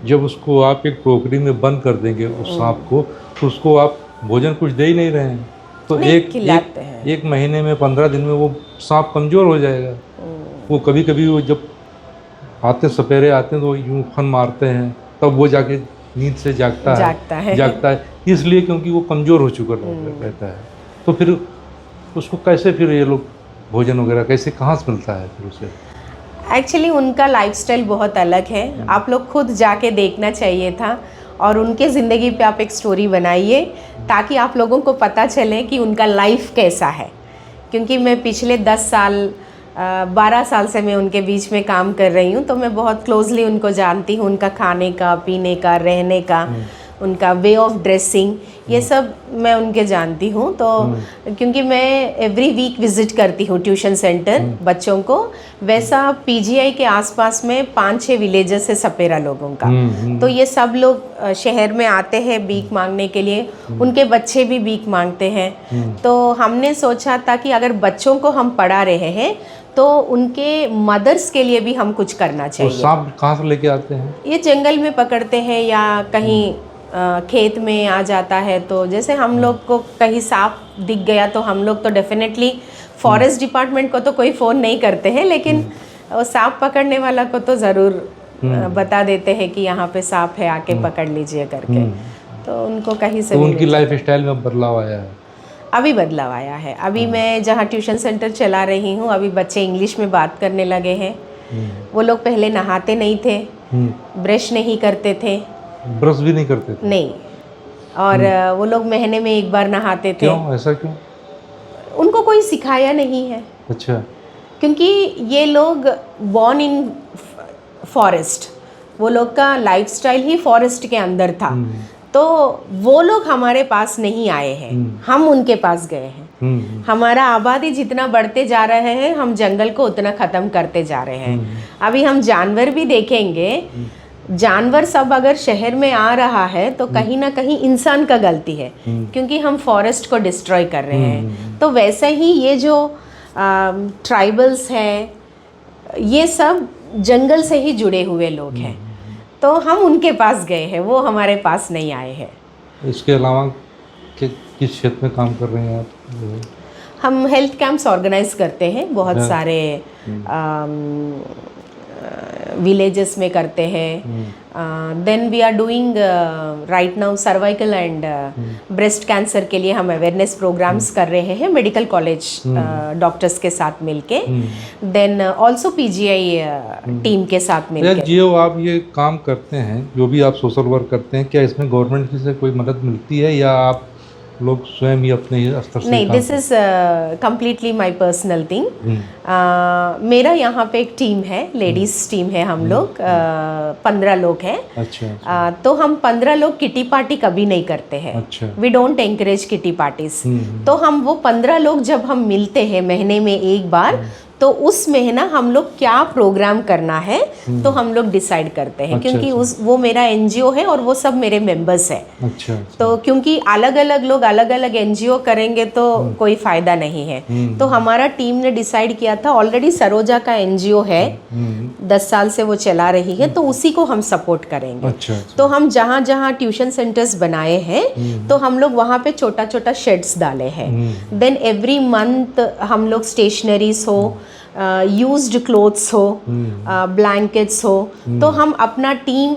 जब उसको आप एक टोकरी में बंद कर देंगे उस सांप को, तो उसको आप भोजन कुछ दे ही नहीं रहे हैं, तो एक महीने में 15 दिन में वो सांप कमज़ोर हो जाएगा। वो कभी कभी वो जब आते सपेरे आते हैं तो यूँ फन मारते हैं, तब वो जाके नींद से जागता है इसलिए क्योंकि वो कमज़ोर हो चुका रहता है। तो फिर उसको कैसे फिर ये लोग भोजन वगैरह कैसे कहाँ से मिलता है फिर उसे? एक्चुअली उनका लाइफस्टाइल बहुत अलग है, आप लोग खुद जाके देखना चाहिए था, और उनके ज़िंदगी पे आप एक स्टोरी बनाइए ताकि आप लोगों को पता चले कि उनका लाइफ कैसा है। क्योंकि मैं पिछले 12 साल से मैं उनके बीच में काम कर रही हूँ, तो मैं बहुत क्लोजली उनको जानती हूँ, उनका खाने का, पीने का, रहने का, उनका वे ऑफ ड्रेसिंग, ये सब मैं उनके जानती हूँ। तो क्योंकि मैं एवरी वीक विज़िट करती हूँ ट्यूशन सेंटर बच्चों को, वैसा पीजीआई के आसपास में 5-6 विलेजेस है सपेरा लोगों का। तो ये सब लोग शहर में आते हैं भीख मांगने के लिए, उनके बच्चे भी भीख मांगते हैं। तो हमने सोचा था कि अगर बच्चों को हम पढ़ा रहे हैं तो उनके मदर्स के लिए भी हम कुछ करना चाहिए। तो सांप कहाँ से लेके आते हैं? ये जंगल में पकड़ते हैं या कहीं खेत में आ जाता है। तो जैसे हम लोग को कहीं सांप दिख गया तो हम लोग तो डेफिनेटली फॉरेस्ट डिपार्टमेंट को तो कोई फ़ोन नहीं करते हैं, लेकिन वो सांप पकड़ने वाला को तो ज़रूर बता देते हैं कि यहाँ पे सांप है, आके पकड़ लीजिए करके। तो उनको कहीं से तो उनकी लाइफ स्टाइल में बदलाव आया है? अभी बदलाव आया है। अभी मैं जहाँ ट्यूशन सेंटर चला रही हूँ, अभी बच्चे इंग्लिश में बात करने लगे हैं। वो लोग पहले नहाते नहीं थे, ब्रश नहीं करते थे। ब्रश भी नहीं करते थे? नहीं। और वो लोग महीने में एक बार नहाते थे। क्यों? ऐसा क्यों? उनको कोई सिखाया नहीं है। अच्छा। क्योंकि ये लोग बॉर्न इन फॉरेस्ट, वो लोग का लाइफस्टाइल ही फॉरेस्ट के अंदर था। तो वो लोग हमारे पास नहीं आए हैं, हम उनके पास गए हैं। हमारा आबादी जितना बढ़ते जा रहे हैं, हम जंगल को उतना ख़त्म करते जा रहे हैं। अभी हम जानवर भी देखेंगे, जानवर सब अगर शहर में आ रहा है तो कहीं ना कहीं इंसान का गलती है, क्योंकि हम फॉरेस्ट को डिस्ट्रॉय कर रहे हैं। तो वैसे ही ये जो ट्राइबल्स हैं, ये सब जंगल से ही जुड़े हुए लोग हैं, तो हम उनके पास गए हैं, वो हमारे पास नहीं आए हैं। इसके अलावा किस क्षेत्र में काम कर रहे हैं आप? हम हेल्थ कैंप्स ऑर्गेनाइज करते हैं, बहुत सारे विलेजेस में करते हैं। Then we are doing right now cervical and breast cancer के लिए हम अवेयरनेस प्रोग्राम्स कर रहे हैं मेडिकल कॉलेज डॉक्टर्स के साथ मिलके। देन ऑल्सो पीजीआई टीम के साथ मिलके। जियो, आप ये काम करते हैं, जो भी आप सोशल वर्क करते हैं, क्या इसमें गवर्नमेंट की से कोई मदद मिलती है या आप लोग स्वयं ही अपने स्तर से? नहीं, this is completely my personal thing. मेरा यहाँ पे एक टीम है, लेडीज़ टीम है, हम लोग 15 लोग हैं। अच्छा। तो हम 15 लोग किटी पार्टी कभी नहीं करते हैं। अच्छा। We don't encourage kitty parties. तो हम वो 15 लोग जब हम मिलते हैं महीने में एक बार, तो उस महीना हम लोग क्या प्रोग्राम करना है तो हम लोग डिसाइड करते हैं। अच्छा, क्योंकि अच्छा। वो मेरा एनजीओ है और वो सब मेरे मेंबर्स हैं। अच्छा। तो क्योंकि अलग अलग लोग अलग अलग एनजीओ करेंगे तो कोई फायदा नहीं है। तो हमारा टीम ने डिसाइड किया था, ऑलरेडी सरोजा का एनजीओ है, 10 साल से वो चला रही है, तो उसी को हम सपोर्ट करेंगे। अच्छा। तो हम जहाँ जहाँ ट्यूशन सेंटर्स बनाए हैं तो हम लोग वहाँ पे छोटा छोटा शेड्स डाले हैं। देन एवरी मंथ हम लोग स्टेशनरीज हो, यूज्ड क्लोथ्स हो, ब्लैंकेट्स हो, तो हम अपना टीम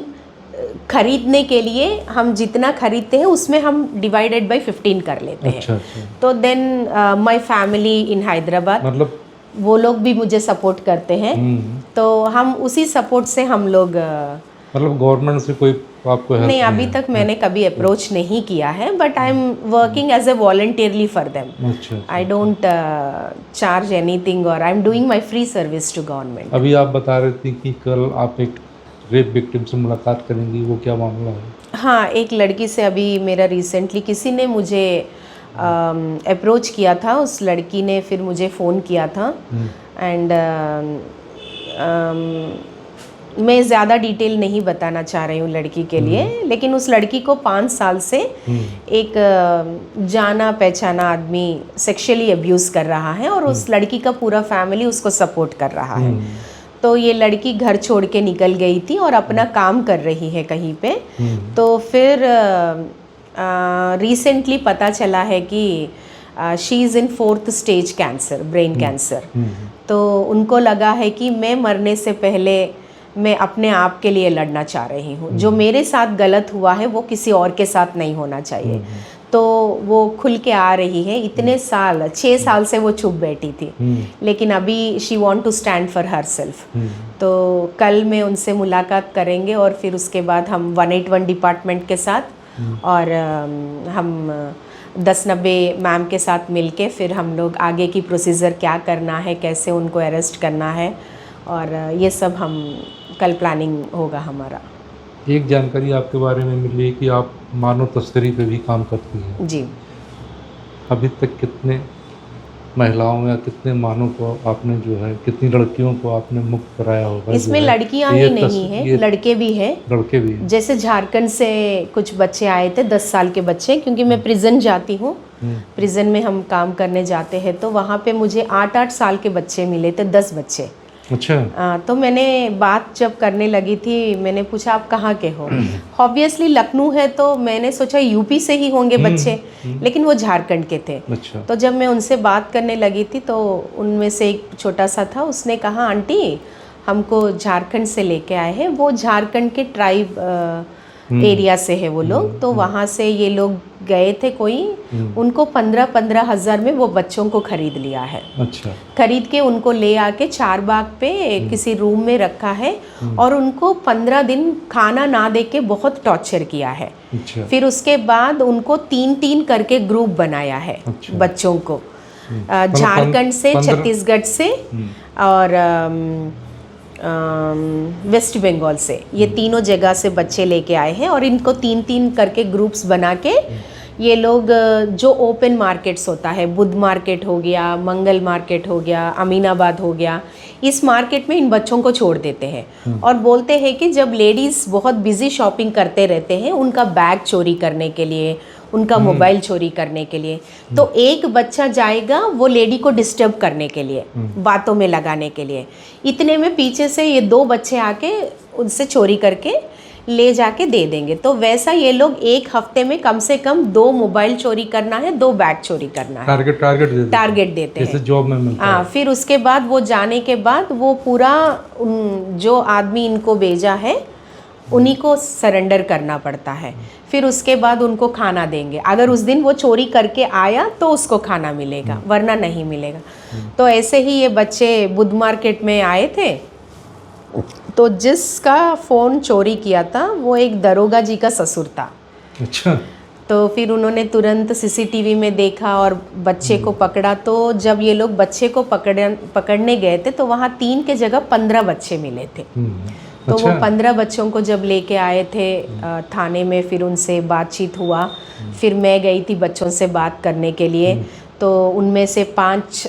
खरीदने के लिए हम जितना खरीदते हैं उसमें हम डिवाइडेड बाय 15 कर लेते हैं। अच्छा। तो then my family in Hyderabad, मतलब वो लोग भी मुझे सपोर्ट करते हैं। तो हम उसी सपोर्ट से हम लोग मतलब गवर्नमेंट से कोई तो आपको हेल्प नहीं, अभी तक मैंने कभी अप्रोच नहीं किया है, but I am working as a voluntarily for them. अच्छा आई डोंट चार्ज एनीथिंग और I am doing my free service to government. अभी आप बता रहे थे कि कल आप एक रेप विक्टिम से मुलाकात करेंगी, वो क्या मामला है? हाँ, एक लड़की से अभी मेरा रिसेंटली किसी ने मुझे अप्रोच किया था, उस लड़की ने फिर मुझे फ़ोन किया था एंड मैं ज़्यादा डिटेल नहीं बताना चाह रही हूँ लड़की के लिए, लेकिन उस लड़की को 5 साल से एक जाना पहचाना आदमी सेक्सुअली अब्यूज़ कर रहा है और उस लड़की का पूरा फैमिली उसको सपोर्ट कर रहा है। तो ये लड़की घर छोड़ के निकल गई थी और अपना काम कर रही है कहीं पे। तो फिर रिसेंटली पता चला है कि she is in 4th stage cancer, brain cancer. तो उनको लगा है कि मैं मरने से पहले मैं अपने आप के लिए लड़ना चाह रही हूँ, जो मेरे साथ गलत हुआ है वो किसी और के साथ नहीं होना चाहिए। तो वो खुल के आ रही है। इतने साल 6 साल से वो चुप बैठी थी, लेकिन अभी she want to stand for herself. तो कल मैं उनसे मुलाकात करेंगे और फिर उसके बाद हम 181 डिपार्टमेंट के साथ और हम 1090 मैम के साथ मिलके फिर हम लोग आगे की प्रोसीजर क्या करना है, कैसे उनको अरेस्ट करना है, और ये सब हम कल प्लानिंग होगा हमारा। एक जानकारी आपके बारे में मिली है कि आप मानव तस्करी पे भी काम करती हैं। जी। अभी तक कितने महिलाओं या कितने मानव को आपने जो है, कितनी लड़कियों को आपने मुक्त कराया होगा? इसमें लड़कियां ही नहीं हैं, लड़के भी हैं। लड़के भी हैं। जैसे झारखंड से कुछ बच्चे आए थे, 10 साल के बच्चे, क्योंकि मैं प्रिजन जाती हूँ, प्रिजन में हम काम करने जाते हैं, तो वहाँ पे मुझे 8-8 साल के बच्चे मिले थे, 10 बच्चे। अच्छा। तो मैंने बात जब करने लगी थी, मैंने पूछा आप कहाँ के हो? ऑब्वियसली लखनऊ है, तो मैंने सोचा यूपी से ही होंगे बच्चे, लेकिन वो झारखंड के थे। अच्छा। तो जब मैं उनसे बात करने लगी थी तो उनमें से एक छोटा सा था, उसने कहा आंटी हमको झारखंड से लेके आए हैं, वो झारखंड के ट्राइब एरिया से है वो लोग। तो वहाँ से ये लोग गए थे, कोई उनको 15-15 हज़ार में वो बच्चों को खरीद लिया है। अच्छा। खरीद के उनको ले आके चारबाग पे किसी रूम में रखा है और उनको 15 दिन खाना ना दे के बहुत टॉर्चर किया है। अच्छा। फिर उसके बाद उनको 3-3 करके ग्रुप बनाया है। अच्छा। बच्चों को झारखंड से, छत्तीसगढ़ से और वेस्ट बंगाल से, ये तीनों जगह से बच्चे लेके आए हैं और इनको 3-3 करके ग्रुप्स बना के ये लोग जो ओपन मार्केट्स होता है, बुध मार्केट हो गया, मंगल मार्केट हो गया, अमीनाबाद हो गया, इस मार्केट में इन बच्चों को छोड़ देते हैं और बोलते हैं कि जब लेडीज़ बहुत बिजी शॉपिंग करते रहते हैं, उनका बैग चोरी करने के लिए, उनका मोबाइल चोरी करने के लिए, तो एक बच्चा जाएगा वो लेडी को डिस्टर्ब करने के लिए, बातों में लगाने के लिए। इतने में पीछे से ये 2 बच्चे आके उनसे चोरी करके ले जाके दे देंगे। तो वैसा ये लोग एक हफ्ते में कम से कम 2 मोबाइल चोरी करना है, 2 बैग चोरी करना है। टारगेट देते हैं, जैसे जॉब में मिलता है। फिर उसके बाद वो जाने के बाद वो पूरा जो आदमी इनको भेजा है उन्हीं को सरेंडर करना पड़ता है। फिर उसके बाद उनको खाना देंगे। अगर उस दिन वो चोरी करके आया तो उसको खाना मिलेगा, वरना नहीं मिलेगा। तो ऐसे ही ये बच्चे बुध मार्केट में आए थे, तो जिसका फ़ोन चोरी किया था वो एक दरोगा जी का ससुर था। अच्छा। तो फिर उन्होंने तुरंत सीसीटीवी में देखा और बच्चे को पकड़ा। तो जब ये लोग बच्चे को पकड़ने गए थे तो वहाँ 3 के जगह 15 बच्चे मिले थे। तो वो 15 बच्चों को जब लेके आए थे थाने में, फिर उनसे बातचीत हुआ। फिर मैं गई थी बच्चों से बात करने के लिए। तो उनमें से 5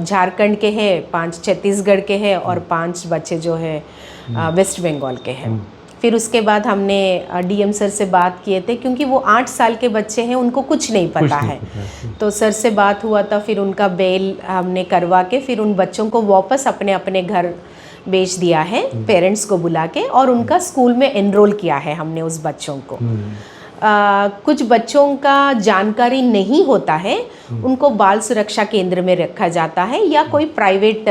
झारखंड के हैं, 5 छत्तीसगढ़ के हैं और 5 बच्चे जो है वेस्ट बंगाल के हैं। फिर उसके बाद हमने डीएम सर से बात किए थे, क्योंकि वो 8 साल के बच्चे हैं, उनको कुछ नहीं पता है। तो सर से बात हुआ था, फिर उनका बेल हमने करवा के फिर उन बच्चों को वापस अपने अपने घर भेज दिया है, पेरेंट्स को बुला के, और उनका स्कूल में एनरोल किया है हमने उस बच्चों को। कुछ बच्चों का जानकारी नहीं होता है, उनको बाल सुरक्षा केंद्र में रखा जाता है या कोई प्राइवेट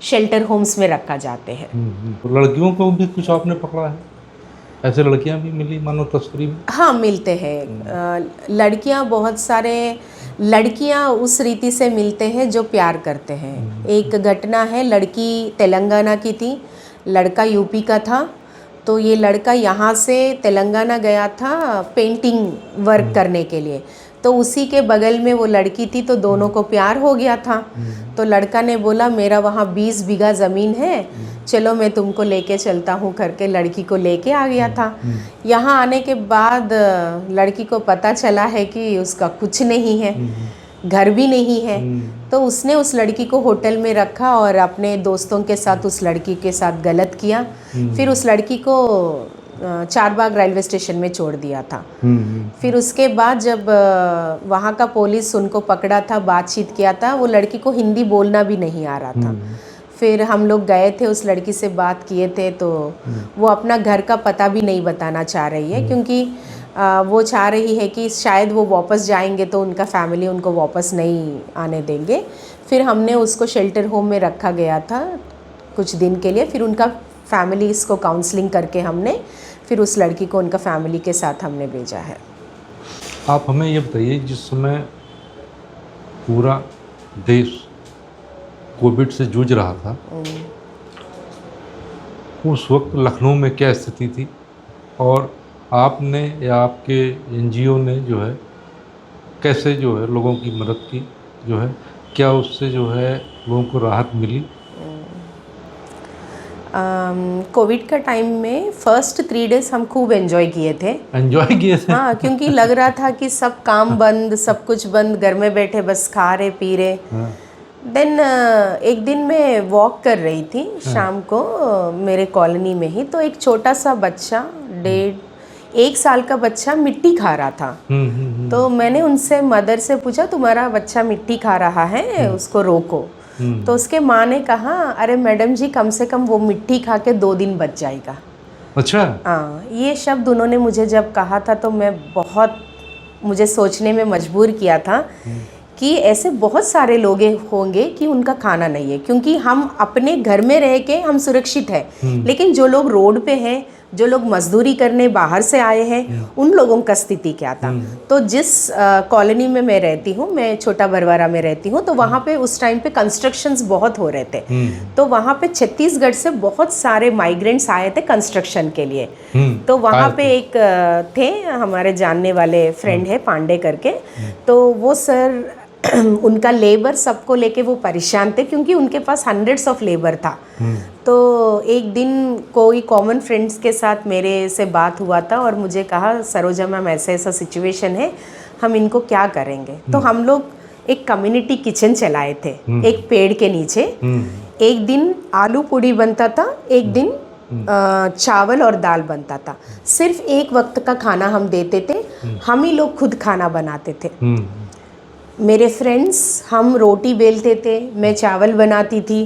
शेल्टर होम्स में रखा जाते हैं। लड़कियों को भी कुछ आपने पकड़ा है? ऐसे लड़कियां भी मिली मानव तस्करी में? हाँ, मिलते हैं लड़कियां, बहुत सारे लड़कियां उस रीति से मिलते हैं जो प्यार करते हैं। एक घटना है, लड़की तेलंगाना की थी, लड़का यूपी का था। तो ये लड़का यहाँ से तेलंगाना गया था पेंटिंग वर्क करने के लिए, तो उसी के बगल में वो लड़की थी, तो दोनों को प्यार हो गया था। तो लड़का ने बोला मेरा वहाँ 20 बीघा ज़मीन है, चलो मैं तुमको लेके चलता हूँ करके लड़की को लेके आ गया था। यहाँ आने के बाद लड़की को पता चला है कि उसका कुछ नहीं है, घर भी नहीं है। तो उसने उस लड़की को होटल में रखा और अपने दोस्तों के साथ उस लड़की के साथ गलत किया। फिर उस लड़की को चारबाग रेलवे स्टेशन में छोड़ दिया था। फिर उसके बाद जब वहाँ का पुलिस उनको पकड़ा था, बातचीत किया था, वो लड़की को हिंदी बोलना भी नहीं आ रहा था। फिर हम लोग गए थे, उस लड़की से बात किए थे, तो वो अपना घर का पता भी नहीं बताना चाह रही है, क्योंकि वो चाह रही है कि शायद वो वापस जाएंगे तो उनका फैमिली उनको वापस नहीं आने देंगे। फिर हमने उसको शेल्टर होम में रखा गया था कुछ दिन के लिए। फिर उनका फैमिली इसको काउंसलिंग करके हमने फिर उस लड़की को उनका फैमिली के साथ हमने भेजा है। आप हमें ये बताइए, जिस समय पूरा देश कोविड से जूझ रहा था, उस वक्त लखनऊ में क्या स्थिति थी, और आपने या आपके एनजीओ ने जो है कैसे जो है लोगों की मदद की, जो है क्या उससे जो है लोगों को राहत मिली? कोविड का टाइम में फर्स्ट 3 डेज़ हम खूब एंजॉय किए थे। एंजॉय किए थे? हाँ, क्योंकि लग रहा था कि सब काम बंद, सब कुछ बंद, घर में बैठे बस खा रहे पी रहे। देन एक दिन मैं वॉक कर रही थी शाम को मेरे कॉलोनी में ही, तो एक छोटा सा बच्चा 1.5 साल का बच्चा मिट्टी खा रहा था। तो मैंने उनसे मदर से पूछा तुम्हारा बच्चा मिट्टी खा रहा है, उसको रोको। तो उसके माँ ने कहा अरे मैडम जी, कम से कम वो मिट्टी खा के 2 दिन बच जाएगा। अच्छा। हाँ, ये शब्द उन्होंने मुझे जब कहा था तो मुझे सोचने में मजबूर किया था कि ऐसे बहुत सारे लोग होंगे कि उनका खाना नहीं है, क्योंकि हम अपने घर में रह के हम सुरक्षित हैं, लेकिन जो लोग रोड पे हैं, जो लोग मजदूरी करने बाहर से आए हैं, उन लोगों का स्थिति क्या था। तो जिस कॉलोनी में मैं रहती हूँ, मैं छोटा बरवारा में रहती हूँ, तो वहाँ पे उस टाइम पे कंस्ट्रक्शंस बहुत हो रहे थे। तो वहाँ पे छत्तीसगढ़ से बहुत सारे माइग्रेंट्स आए थे कंस्ट्रक्शन के लिए। तो वहाँ पे एक थे हमारे जानने वाले फ्रेंड है पांडे करके, तो वो सर उनका लेबर सबको लेके वो परेशान थे, क्योंकि उनके पास हंड्रेड्स ऑफ लेबर था। तो एक दिन कोई कॉमन फ्रेंड्स के साथ मेरे से बात हुआ था और मुझे कहा सरोजा मैम ऐसा ऐसा सिचुएशन है, हम इनको क्या करेंगे। तो हम लोग एक कम्युनिटी किचन चलाए थे एक पेड़ के नीचे। एक दिन आलू पूड़ी बनता था, एक दिन चावल और दाल बनता था। सिर्फ एक वक्त का खाना हम देते थे, हम ही लोग खुद खाना बनाते थे। मेरे फ्रेंड्स, हम रोटी बेलते थे, मैं चावल बनाती थी।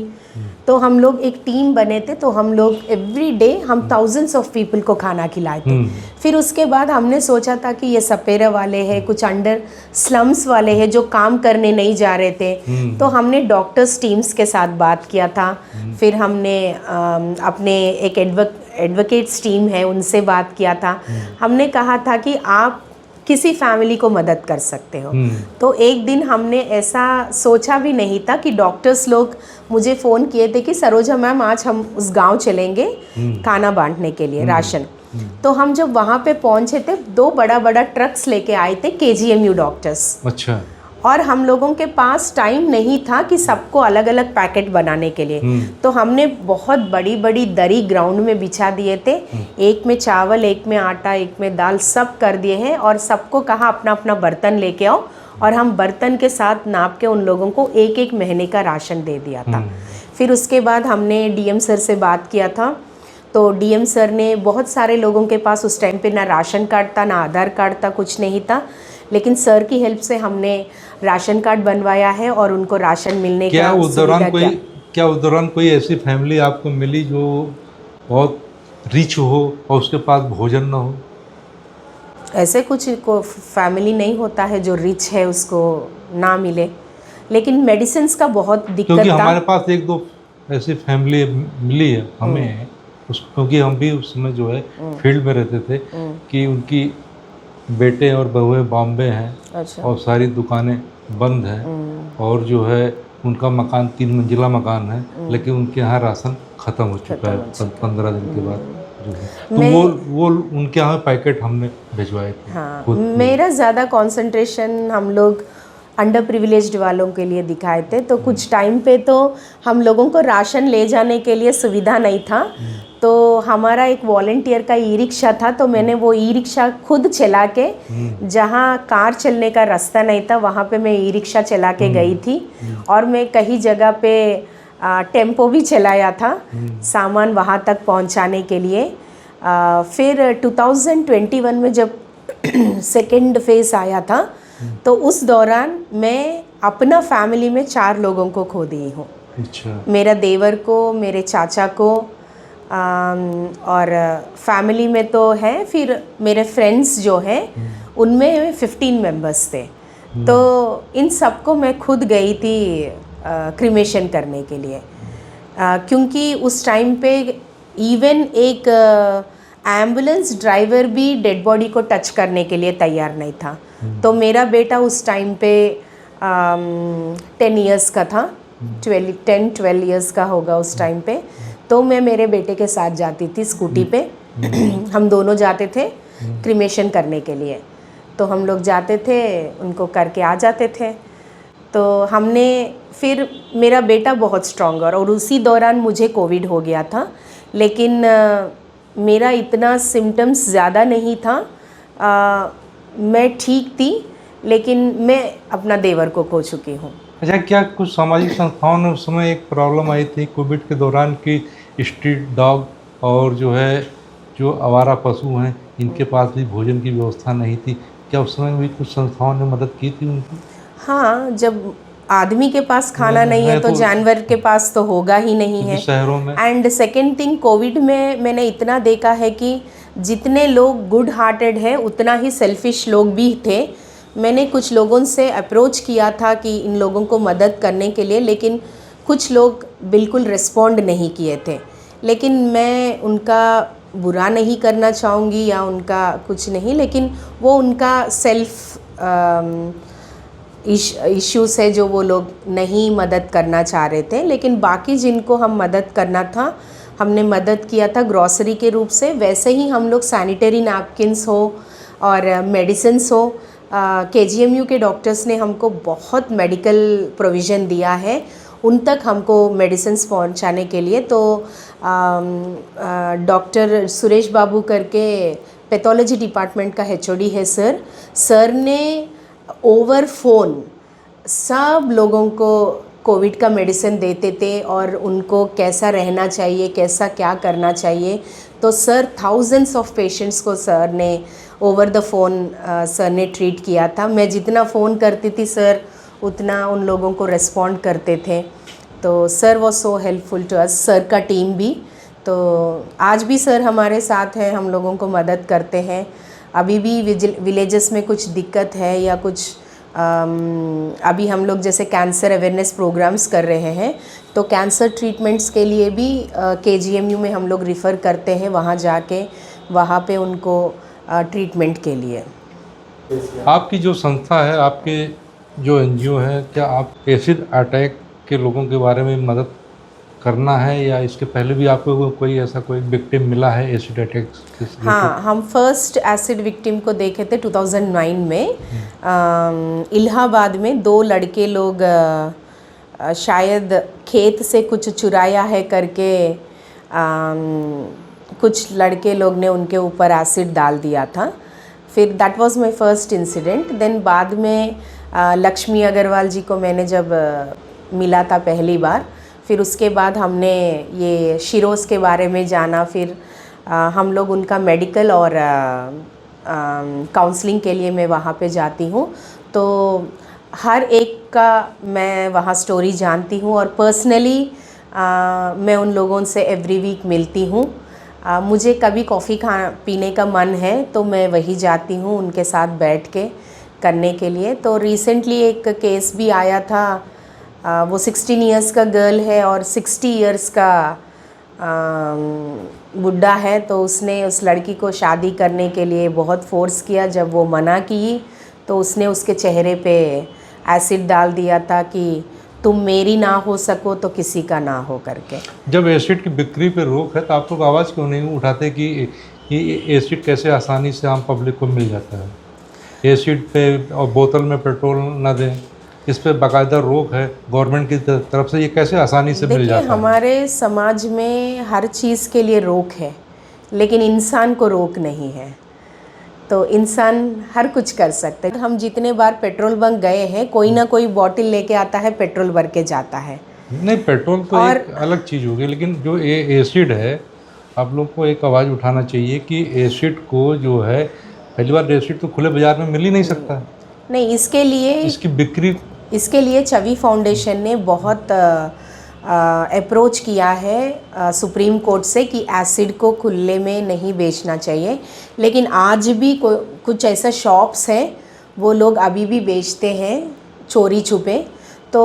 तो हम लोग एक टीम बने थे, तो हम लोग एवरी डे हम थाउजेंड्स ऑफ पीपल को खाना खिलाए थे। फिर उसके बाद हमने सोचा था कि ये सपेरा वाले हैं, कुछ अंडर स्लम्स वाले हैं जो काम करने नहीं जा रहे थे। तो हमने डॉक्टर्स टीम्स के साथ बात किया था। फिर हमने अपने एक एडवोकेट्स टीम है उनसे बात किया था। हमने कहा था कि आप किसी फैमिली को मदद कर सकते हो। तो एक दिन हमने ऐसा सोचा भी नहीं था कि डॉक्टर्स लोग मुझे फ़ोन किए थे कि सरोजा मैम आज हम उस गांव चलेंगे खाना बांटने के लिए राशन। तो हम जब वहाँ पे पहुँचे थे, 2 बड़ा बड़ा ट्रक्स लेके आए थे KGMU डॉक्टर्स। अच्छा। और हम लोगों के पास टाइम नहीं था कि सबको अलग अलग पैकेट बनाने के लिए। तो हमने बहुत बड़ी बड़ी दरी ग्राउंड में बिछा दिए थे, एक में चावल, एक में आटा, एक में दाल, सब कर दिए हैं। और सबको कहा अपना अपना बर्तन लेके आओ, और हम बर्तन के साथ नाप के उन लोगों को 1-1 महीने का राशन दे दिया था। फिर उसके बाद हमने DM सर से बात किया था। तो DM सर ने बहुत सारे लोगों के पास उस टाइम पे ना राशन कार्ड था, ना आधार कार्ड था, कुछ नहीं था, लेकिन सर की हेल्प से हमने राशन कार्ड बनवाया है और उनको राशन मिलने का सुविधा किया। क्या उस दौरान कोई ऐसी फैमिली आपको मिली जो बहुत रिच हो और उसके पास भोजन ना हो? ऐसे कुछ फैमिली नहीं होता है जो रिच है उसको ना मिले, लेकिन मेडिसिन्स का बहुत दिक्कत था। क्योंकि हमारे पास 1-2 ऐसी फैमिली मिली है हमें, क्योंकि हम भी उस समय जो है फील्ड में रहते थे कि उनकी बेटे और बहुएं बॉम्बे हैं। अच्छा। और सारी दुकानें बंद हैं, और जो है उनका मकान 3 मंजिला मकान है, लेकिन उनके यहाँ राशन ख़त्म हो चुका है 15 दिन के बाद। जो है तो मैं वो उनके यहाँ पैकेट हमने भिजवाए थे हाँ, खुद में। मेरा ज़्यादा कंसंट्रेशन हम लोग अंडर प्रिविलेज्ड वालों के लिए दिखाए थे। तो कुछ टाइम पे तो हम लोगों को राशन ले जाने के लिए सुविधा नहीं था, तो हमारा एक वॉलंटियर का ई रिक्शा था, तो मैंने वो ई रिक्शा खुद चला के, जहाँ कार चलने का रास्ता नहीं था वहाँ पे मैं ई रिक्शा चला के गई थी। और मैं कई जगह पे टेम्पो भी चलाया था सामान वहाँ तक पहुँचाने के लिए। फिर 2021 में जब सेकेंड फेज़ आया था, तो उस दौरान मैं अपना फैमिली में 4 लोगों को खो दी हूँ। अच्छा। मेरा देवर को, मेरे चाचा को, और फैमिली में तो है, फिर मेरे फ्रेंड्स जो हैं उनमें 15 मेंबर्स थे। तो इन सबको मैं खुद गई थी क्रिमेशन करने के लिए, क्योंकि उस टाइम पे इवन एक एम्बुलेंस ड्राइवर भी डेड बॉडी को टच करने के लिए तैयार नहीं था। तो मेरा बेटा उस टाइम पे 10 इयर्स का था, 10-12 इयर्स का होगा उस टाइम पे। तो मैं मेरे बेटे के साथ जाती थी स्कूटी पे हम दोनों जाते थे क्रिमेशन करने के लिए। तो हम लोग जाते थे, उनको करके आ जाते थे। तो हमने फिर, मेरा बेटा बहुत स्ट्रॉन्ग और उसी दौरान मुझे कोविड हो गया था, लेकिन मेरा इतना सिम्टम्स ज़्यादा नहीं था, मैं ठीक थी, लेकिन मैं अपना देवर को खो चुकी हूँ। अच्छा, क्या कुछ सामाजिक संस्थाओं ने उस समय एक प्रॉब्लम आई थी कोविड के दौरान कि स्ट्रीट डॉग और जो है जो आवारा पशु हैं इनके पास भी भोजन की व्यवस्था नहीं थी, क्या उस समय भी कुछ संस्थाओं ने मदद की थी उनकी? हाँ, जब आदमी के पास खाना नहीं है तो जानवर के पास तो होगा ही नहीं है शहरों में। एंड सेकेंड थिंग, कोविड में मैंने इतना देखा है कि जितने लोग गुड हार्टेड है उतना ही सेल्फिश लोग भी थे। मैंने कुछ लोगों से अप्रोच किया था कि इन लोगों को मदद करने के लिए, लेकिन कुछ लोग बिल्कुल रिस्पॉन्ड नहीं किए थे। लेकिन मैं उनका बुरा नहीं करना चाहूँगी या उनका कुछ नहीं, लेकिन वो उनका सेल्फ इश्यूज़ है जो वो लोग नहीं मदद करना चाह रहे थे। लेकिन बाकी जिनको हम मदद करना था हमने मदद किया था ग्रॉसरी के रूप से। वैसे ही हम लोग सैनिटरी नैपकिन्स हो और मेडिसिन्स हो, KGMU के डॉक्टर्स ने हमको बहुत मेडिकल प्रोविज़न दिया है उन तक हमको मेडिसिन्स पहुंचाने के लिए। तो डॉक्टर सुरेश बाबू करके पैथोलॉजी डिपार्टमेंट का HOD है सर ने ओवर फोन सब लोगों को कोविड का मेडिसिन देते थे और उनको कैसा रहना चाहिए, कैसा क्या करना चाहिए। तो सर थाउजेंड्स ऑफ पेशेंट्स को सर ने ओवर द फोन सर ने ट्रीट किया था। मैं जितना फ़ोन करती थी सर उतना उन लोगों को रिस्पॉन्ड करते थे। तो sir was so helpful to us, sir का टीम भी। तो आज भी सर हमारे साथ हैं, हम लोगों को मदद करते हैं। अभी भी विलेजेस में कुछ दिक्कत है या कुछ अभी हम लोग जैसे कैंसर अवेयरनेस प्रोग्राम्स कर रहे हैं, तो कैंसर ट्रीटमेंट्स के लिए भी KGMU में हम लोग रिफ़र करते हैं, वहाँ जाके वहाँ पे उनको ट्रीटमेंट के लिए। आपकी जो संस्था है, आपके जो NGO है, क्या आप एसिड अटैक के लोगों के बारे में मदद करना है या इसके पहले भी आपको कोई ऐसा कोई विक्टिम मिला है एसिड अटैक से? हाँ, हम फर्स्ट एसिड विक्टिम को देखे थे 2009 में इलाहाबाद में। 2 लड़के लोग शायद खेत से कुछ चुराया है करके कुछ लड़के लोग ने उनके ऊपर एसिड डाल दिया था। फिर that was my first incident. Then बाद में लक्ष्मी अग्रवाल जी को मैंने जब मिला था पहली बार, फिर उसके बाद हमने ये शिरोज़ के बारे में जाना। फिर हम लोग उनका मेडिकल और काउंसलिंग के लिए मैं वहाँ पे जाती हूँ। तो हर एक का मैं वहाँ स्टोरी जानती हूँ और पर्सनली मैं उन लोगों से एवरी वीक मिलती हूँ। मुझे कभी कॉफ़ी पीने का मन है तो मैं वही जाती हूँ उनके साथ बैठ के करने के लिए। तो रिसेंटली एक केस भी आया था, वो 16 इयर्स का गर्ल है और 60 इयर्स का बुढ़ा है। तो उसने उस लड़की को शादी करने के लिए बहुत फोर्स किया। जब वो मना की तो उसने उसके चेहरे पे एसिड डाल दिया था कि तुम मेरी ना हो सको तो किसी का ना हो करके। जब एसिड की बिक्री पे रोक है तो आप लोग आवाज़ क्यों नहीं उठाते कि ये एसिड कैसे आसानी से आम पब्लिक को मिल जाता है? एसिड पे और बोतल में पेट्रोल ना दें, इस पे बाकायदा रोक है गवर्नमेंट की तरफ से, ये कैसे आसानी से मिल देखिए, जाता है? हमारे समाज में हर चीज़ के लिए रोक है, लेकिन इंसान को रोक नहीं है। तो इंसान हर कुछ कर सकते हैं। हम जितने बार पेट्रोल बंक गए हैं, कोई ना कोई बॉटल लेके आता है, पेट्रोल भर के जाता है। नहीं, पेट्रोल तो और एक अलग चीज़ होगी, लेकिन जो एसिड है, आप लोग को एक आवाज़ उठाना चाहिए कि एसिड को जो है, पहली बार एसिड तो खुले बाज़ार में मिल ही नहीं सकता। नहीं, इसकी बिक्री इसके लिए चवी फाउंडेशन ने बहुत अप्रोच किया है सुप्रीम कोर्ट से कि एसिड को खुले में नहीं बेचना चाहिए, लेकिन आज भी कुछ ऐसा शॉप्स हैं, वो लोग अभी भी बेचते हैं चोरी छुपे। तो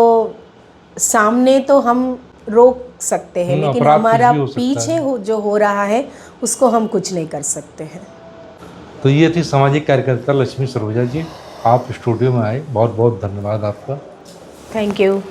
सामने तो हम रोक सकते हैं, लेकिन अपराध कुछ हमारा भी हो सकता पीछे है। जो हो रहा है उसको हम कुछ नहीं कर सकते हैं। तो ये थी सामाजिक कार्यकर्ता लक्ष्मी सरोजा जी, आप स्टूडियो में आए, बहुत बहुत धन्यवाद आपका। Thank you.